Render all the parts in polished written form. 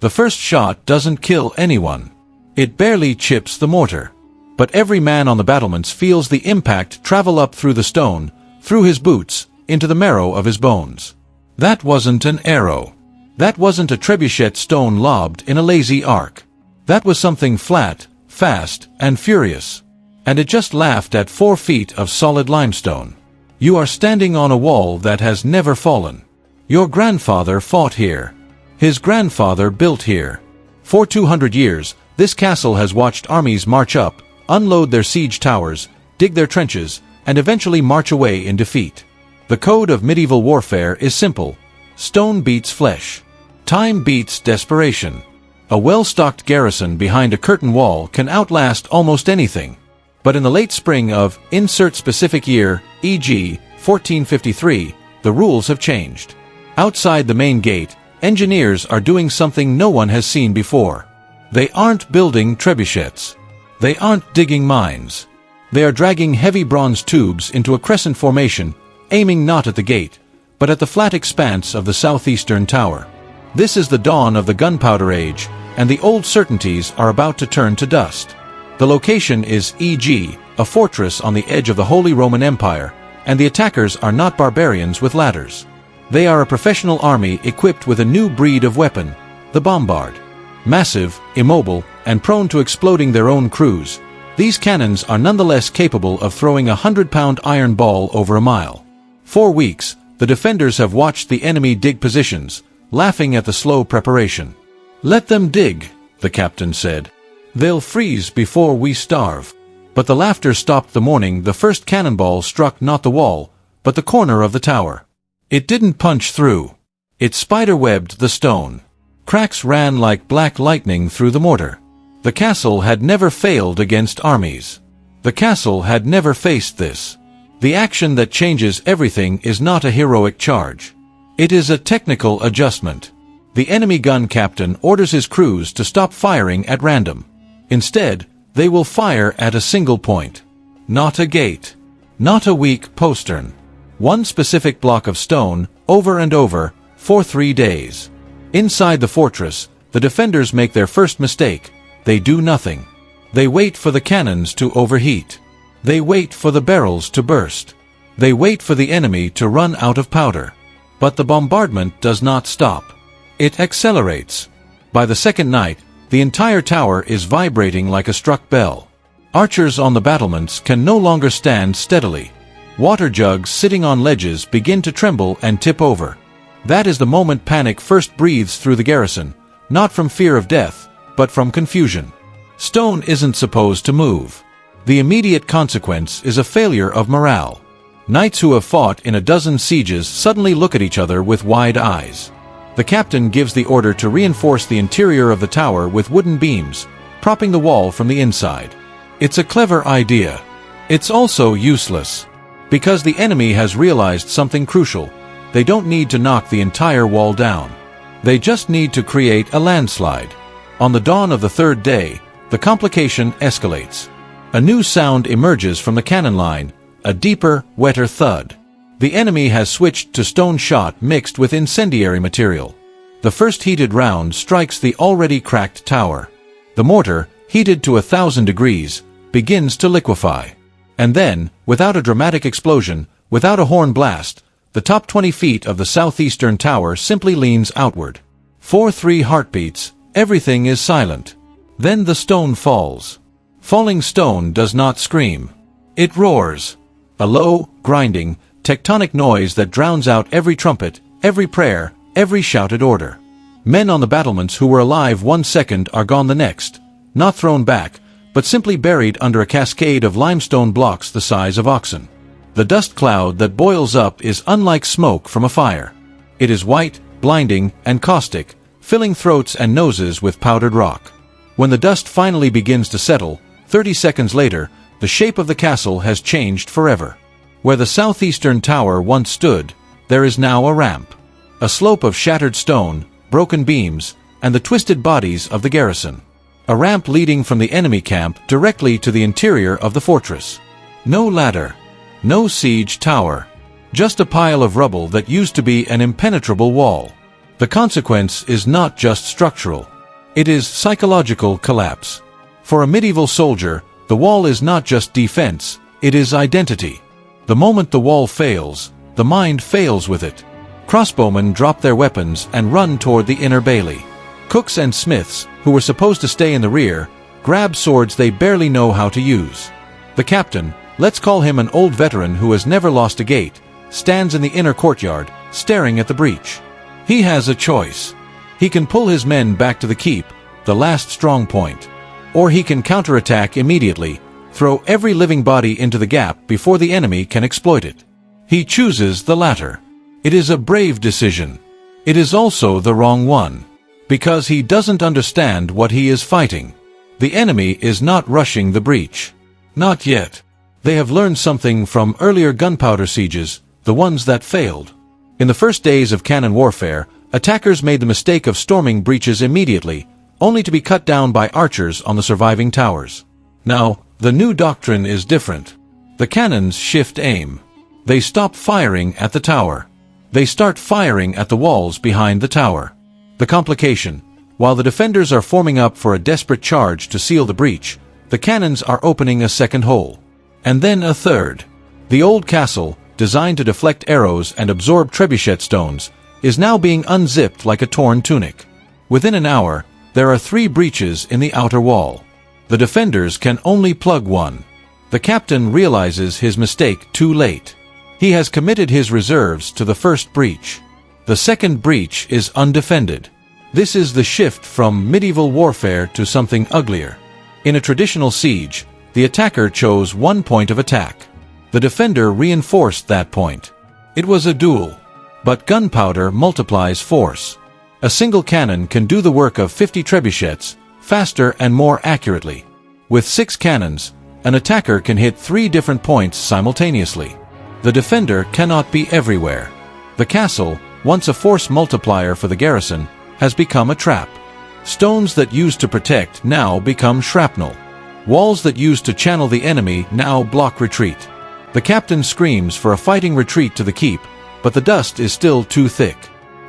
The first shot doesn't kill anyone. It barely chips the mortar. But every man on the battlements feels the impact travel up through the stone, through his boots, into the marrow of his bones. That wasn't an arrow. That wasn't a trebuchet stone lobbed in a lazy arc. That was something flat, fast, and furious. And it just laughed at 4 feet of solid limestone. You are standing on a wall that has never fallen. Your grandfather fought here. His grandfather built here. For 200 years, this castle has watched armies march up, unload their siege towers, dig their trenches, and eventually march away in defeat. The code of medieval warfare is simple. Stone beats flesh. Time beats desperation. A well-stocked garrison behind a curtain wall can outlast almost anything. But in the late spring of insert specific year, e.g., 1453, the rules have changed. Outside the main gate, engineers are doing something no one has seen before. They aren't building trebuchets. They aren't digging mines. They are dragging heavy bronze tubes into a crescent formation, aiming not at the gate, but at the flat expanse of the southeastern tower. This is the dawn of the gunpowder age, and the old certainties are about to turn to dust. The location is, e.g., a fortress on the edge of the Holy Roman Empire, and the attackers are not barbarians with ladders. They are a professional army equipped with a new breed of weapon, the bombard. Massive, immobile, and prone to exploding their own crews, these cannons are nonetheless capable of throwing a 100-pound iron ball over a mile. 4 weeks, the defenders have watched the enemy dig positions, laughing at the slow preparation. "Let them dig," the captain said. "They'll freeze before we starve." But the laughter stopped the morning the first cannonball struck not the wall, but the corner of the tower. It didn't punch through. It spider-webbed the stone. Cracks ran like black lightning through the mortar. The castle had never failed against armies. The castle had never faced this. The action that changes everything is not a heroic charge. It is a technical adjustment. The enemy gun captain orders his crews to stop firing at random. Instead, they will fire at a single point. Not a gate. Not a weak postern. One specific block of stone, over and over, for 3 days. Inside the fortress, the defenders make their first mistake. They do nothing. They wait for the cannons to overheat. They wait for the barrels to burst. They wait for the enemy to run out of powder. But the bombardment does not stop. It accelerates. By the second night, the entire tower is vibrating like a struck bell. Archers on the battlements can no longer stand steadily. Water jugs sitting on ledges begin to tremble and tip over. That is the moment panic first breathes through the garrison, not from fear of death, but from confusion. Stone isn't supposed to move. The immediate consequence is a failure of morale. Knights who have fought in a dozen sieges suddenly look at each other with wide eyes. The captain gives the order to reinforce the interior of the tower with wooden beams, propping the wall from the inside. It's a clever idea. It's also useless. Because the enemy has realized something crucial. They don't need to knock the entire wall down. They just need to create a landslide. On the dawn of the third day, the complication escalates. A new sound emerges from the cannon line, a deeper, wetter thud. The enemy has switched to stone shot mixed with incendiary material. The first heated round strikes the already cracked tower. The mortar, heated to 1,000 degrees, begins to liquefy. And then, without a dramatic explosion, without a horn blast, the top 20 feet of the southeastern tower simply leans outward. For 3 heartbeats, everything is silent. Then the stone falls. Falling stone does not scream. It roars. A low, grinding, tectonic noise that drowns out every trumpet, every prayer, every shouted order. Men on the battlements who were alive 1 second are gone the next, not thrown back, but simply buried under a cascade of limestone blocks the size of oxen. The dust cloud that boils up is unlike smoke from a fire. It is white, blinding, and caustic, filling throats and noses with powdered rock. When the dust finally begins to settle, 30 seconds later, the shape of the castle has changed forever. Where the southeastern tower once stood, there is now a ramp. A slope of shattered stone, broken beams, and the twisted bodies of the garrison. A ramp leading from the enemy camp directly to the interior of the fortress. No ladder. No siege tower. Just a pile of rubble that used to be an impenetrable wall. The consequence is not just structural. It is psychological collapse. For a medieval soldier, the wall is not just defense, it is identity. The moment the wall fails, the mind fails with it. Crossbowmen drop their weapons and run toward the inner bailey. Cooks and smiths, who were supposed to stay in the rear, grab swords they barely know how to use. The captain, let's call him an old veteran who has never lost a gate, stands in the inner courtyard, staring at the breach. He has a choice. He can pull his men back to the keep, the last strong point. Or he can counterattack immediately, throw every living body into the gap before the enemy can exploit it. He chooses the latter. It is a brave decision. It is also the wrong one. Because he doesn't understand what he is fighting. The enemy is not rushing the breach. Not yet. They have learned something from earlier gunpowder sieges, the ones that failed. In the first days of cannon warfare, attackers made the mistake of storming breaches immediately, only to be cut down by archers on the surviving towers. Now, the new doctrine is different. The cannons shift aim. They stop firing at the tower. They start firing at the walls behind the tower. The complication: while the defenders are forming up for a desperate charge to seal the breach, the cannons are opening a second hole. And then a third. The old castle, designed to deflect arrows and absorb trebuchet stones, is now being unzipped like a torn tunic. Within an hour, there are 3 breaches in the outer wall. The defenders can only plug one. The captain realizes his mistake too late. He has committed his reserves to the first breach. The second breach is undefended. This is the shift from medieval warfare to something uglier. In a traditional siege, the attacker chose one point of attack. The defender reinforced that point. It was a duel. But gunpowder multiplies force. A single cannon can do the work of 50 trebuchets, faster and more accurately. With 6 cannons, an attacker can hit 3 different points simultaneously. The defender cannot be everywhere. The castle, once a force multiplier for the garrison, has become a trap. Stones that used to protect now become shrapnel. Walls that used to channel the enemy now block retreat. The captain screams for a fighting retreat to the keep, but the dust is still too thick.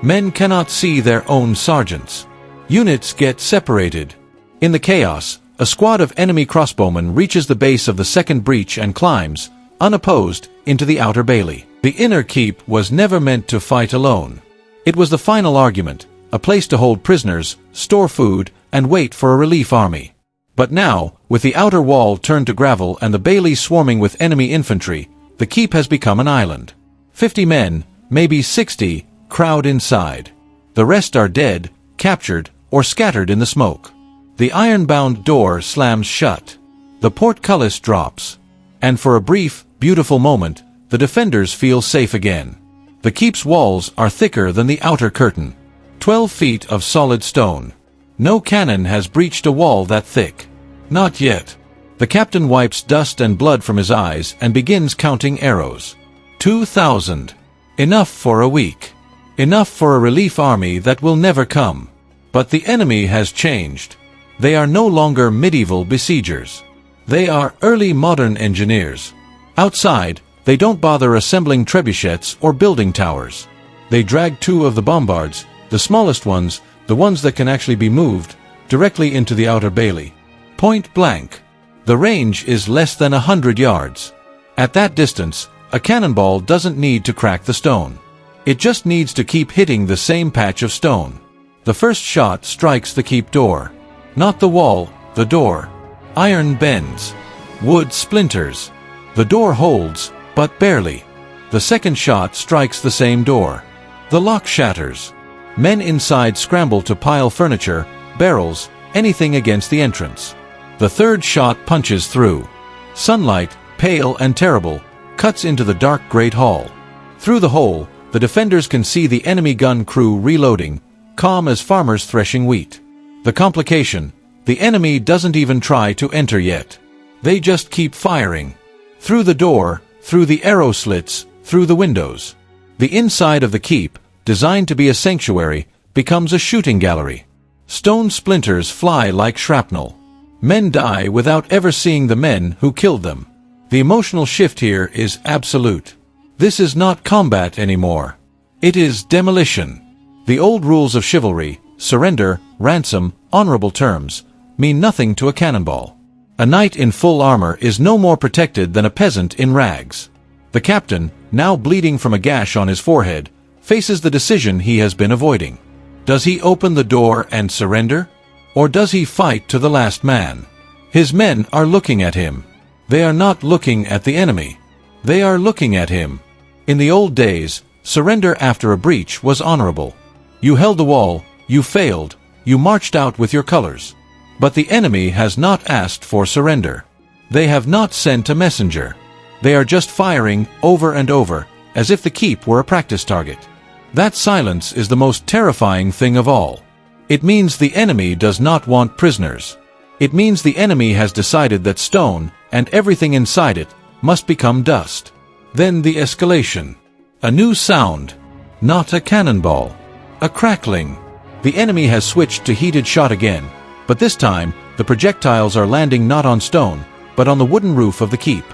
Men cannot see their own sergeants. Units get separated. In the chaos, a squad of enemy crossbowmen reaches the base of the second breach and climbs, unopposed, into the outer bailey. The inner keep was never meant to fight alone. It was the final argument, a place to hold prisoners, store food, and wait for a relief army. But now, with the outer wall turned to gravel and the bailey swarming with enemy infantry, the keep has become an island. 50 men, maybe 60, crowd inside. The rest are dead, captured, or scattered in the smoke. The iron-bound door slams shut. The portcullis drops. And for a brief, beautiful moment, the defenders feel safe again. The keep's walls are thicker than the outer curtain. 12 feet of solid stone. No cannon has breached a wall that thick. Not yet. The captain wipes dust and blood from his eyes and begins counting arrows. 2,000. Enough for a week. Enough for a relief army that will never come. But the enemy has changed. They are no longer medieval besiegers. They are early modern engineers. Outside, they don't bother assembling trebuchets or building towers. They drag 2 of the bombards, the smallest ones, the ones that can actually be moved, directly into the outer bailey. Point blank. The range is less than 100 yards. At that distance, a cannonball doesn't need to crack the stone. It just needs to keep hitting the same patch of stone. The first shot strikes the keep door. Not the wall, the door. Iron bends. Wood splinters. The door holds, but barely. The second shot strikes the same door. The lock shatters. Men inside scramble to pile furniture, barrels, anything against the entrance. The third shot punches through. Sunlight, pale and terrible, cuts into the dark great hall. Through the hole, the defenders can see the enemy gun crew reloading, calm as farmers threshing wheat. The complication: the enemy doesn't even try to enter yet. They just keep firing. Through the door, through the arrow slits, through the windows. The inside of the keep, designed to be a sanctuary, becomes a shooting gallery. Stone splinters fly like shrapnel. Men die without ever seeing the men who killed them. The emotional shift here is absolute. This is not combat anymore. It is demolition. The old rules of chivalry, surrender, ransom, honorable terms, mean nothing to a cannonball. A knight in full armor is no more protected than a peasant in rags. The captain, now bleeding from a gash on his forehead, faces the decision he has been avoiding. Does he open the door and surrender? Or does he fight to the last man? His men are looking at him. They are not looking at the enemy. They are looking at him. In the old days, surrender after a breach was honorable. You held the wall, you failed, you marched out with your colors. But the enemy has not asked for surrender. They have not sent a messenger. They are just firing over and over, as if the keep were a practice target. That silence is the most terrifying thing of all. It means the enemy does not want prisoners. It means the enemy has decided that stone, and everything inside it, must become dust. Then the escalation. A new sound. Not a cannonball. A crackling. The enemy has switched to heated shot again, but this time, the projectiles are landing not on stone, but on the wooden roof of the keep.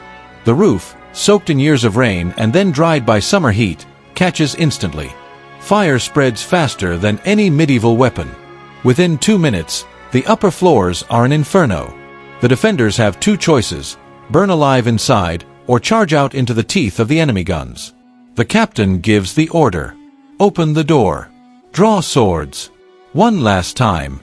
The roof, soaked in years of rain and then dried by summer heat, catches instantly. Fire spreads faster than any medieval weapon. Within 2 minutes, the upper floors are an inferno. The defenders have two choices: burn alive inside, or charge out into the teeth of the enemy guns. The captain gives the order. Open the door. Draw swords. One last time.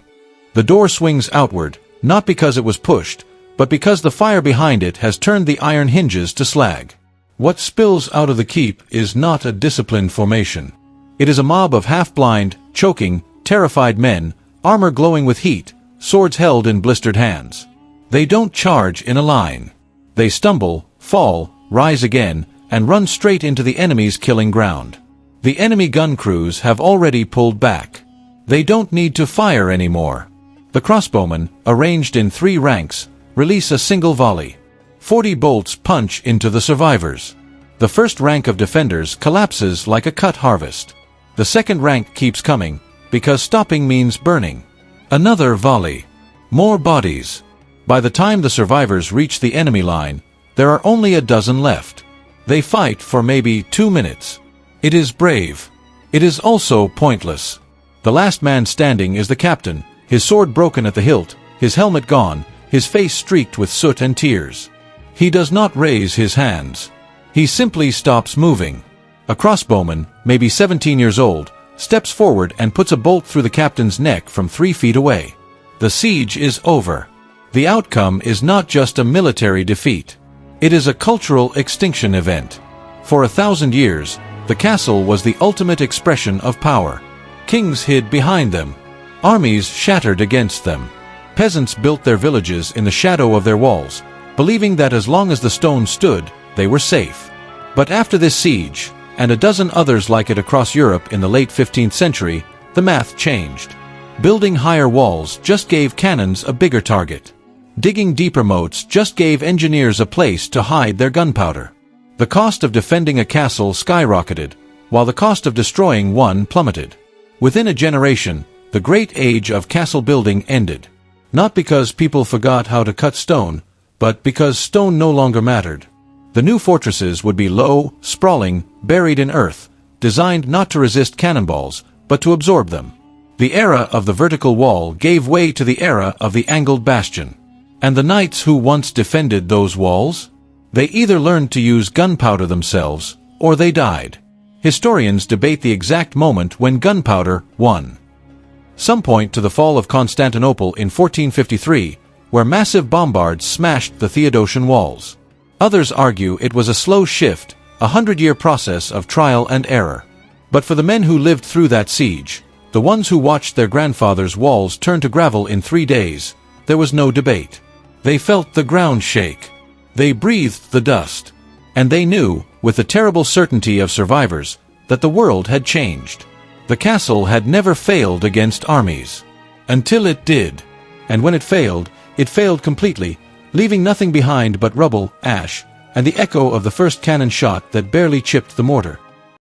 The door swings outward, not because it was pushed, but because the fire behind it has turned the iron hinges to slag. What spills out of the keep is not a disciplined formation. It is a mob of half-blind, choking, terrified men, armor glowing with heat, swords held in blistered hands. They don't charge in a line. They stumble, fall, rise again, and run straight into the enemy's killing ground. The enemy gun crews have already pulled back. They don't need to fire anymore. The crossbowmen, arranged in 3 ranks, release a single volley. 40 bolts punch into the survivors. The first rank of defenders collapses like a cut harvest. The second rank keeps coming, because stopping means burning. Another volley. More bodies. By the time the survivors reach the enemy line, there are only a dozen left. They fight for maybe 2 minutes. It is brave. It is also pointless. The last man standing is the captain, his sword broken at the hilt, his helmet gone, his face streaked with soot and tears. He does not raise his hands. He simply stops moving. A crossbowman, maybe 17 years old, steps forward and puts a bolt through the captain's neck from 3 feet away. The siege is over. The outcome is not just a military defeat. It is a cultural extinction event. For 1,000 years, the castle was the ultimate expression of power. Kings hid behind them. Armies shattered against them. Peasants built their villages in the shadow of their walls, believing that as long as the stones stood, they were safe. But after this siege, and a dozen others like it across Europe in the late 15th century, the math changed. Building higher walls just gave cannons a bigger target. Digging deeper moats just gave engineers a place to hide their gunpowder. The cost of defending a castle skyrocketed, while the cost of destroying one plummeted. Within a generation, the great age of castle building ended. Not because people forgot how to cut stone, but because stone no longer mattered. The new fortresses would be low, sprawling, buried in earth, designed not to resist cannonballs, but to absorb them. The era of the vertical wall gave way to the era of the angled bastion. And the knights who once defended those walls? They either learned to use gunpowder themselves, or they died. Historians debate the exact moment when gunpowder won. Some point to the fall of Constantinople in 1453, where massive bombards smashed the Theodosian walls. Others argue it was a slow shift, a 100-year process of trial and error. But for the men who lived through that siege, the ones who watched their grandfathers' walls turn to gravel in 3 days, there was no debate. They felt the ground shake. They breathed the dust. And they knew, with the terrible certainty of survivors, that the world had changed. The castle had never failed against armies. Until it did. And when it failed completely, leaving nothing behind but rubble, ash, and the echo of the first cannon shot that barely chipped the mortar.